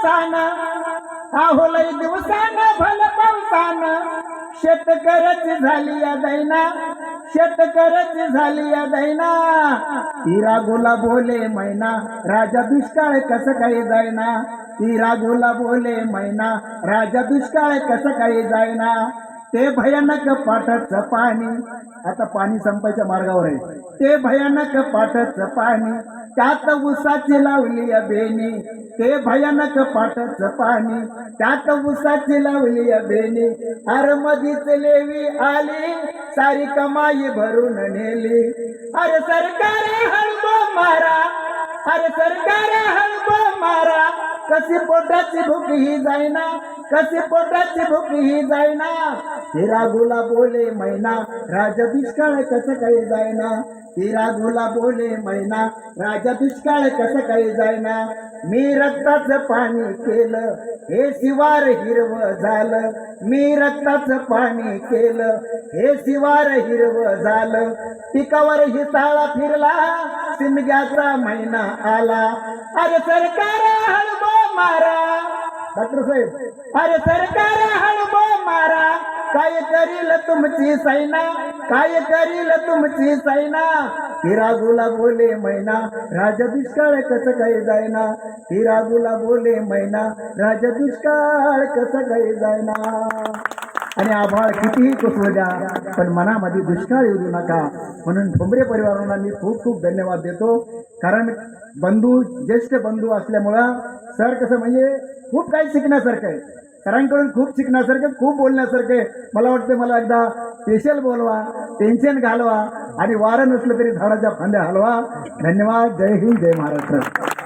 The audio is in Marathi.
पावसान आहो लय दिवसान भल पावसान शेतकऱ्याची झाली या दैना शेतकऱ्याची झाली या दैना तिरा गोला बोले मैना राजा दुष्काळ कसं काही जायना तिरा गोला बोले मैना राजा दुष्काळ कसं काही जायना ते भयानक पाटाचं पाणी आता पाणी संपायच्या मार्गावर आहे ते भयानक पाटाचं पाणी त्यात उसाची लावली या बेनी ते भयानक पाटाचं पाणी त्यात उसाची लावली या बेनी अरे मधीच लेवी आली सारी कमाई भरून नेली अरे सरकार हळबो मारा अरे सरकार हळबो मारा कशी पोटाची भूक ही जायना कशी पोटाची भूक ही जायना हिरा गुला बोले मैना राजा दुष्काळ कसं काही जायना हिरा गुला बोले मैना राजा दुष्काळ कसं काही जायना मी रक्ताचं पाणी केलं हे शिवार हिरवं झालं मी रक्ताचं पाणी केलं हे शिवार हिरवं झालं पिकावर हिसाळा फिरला शिमग्याचा महिना आला अरे सरकार हळबो मारा डॉक्टर साहेब अरे सरकार हळबो मारा काय करील तुमची सैना काय करील तुमची सैना हिरा गुला बोले मैना राजा दुष्काळ कसं काही जायना हिरा गुला बोले मैना राजा दुष्काळ कसं काही जायना आणि आभाळ कितीही कोसळू द्या पण मनामध्ये दुष्काळ येऊ नका म्हणून ठोंबरे परिवारांना मी खूप खूप धन्यवाद देतो कारण बंधू ज्येष्ठ बंधू असल्यामुळं सर कसं म्हणजे खूप काही शिकण्यासारखं आहे सरांकडून खूप शिकण्यासारखं खूप बोलण्यासारखं आहे मला वाटतं मला एकदा स्पेशल बोलवा टेन्शन घालवा आणि वारं नसलं तरी झाडाच्या फांद्या हलवा धन्यवाद जय हिंद जय महाराष्ट्र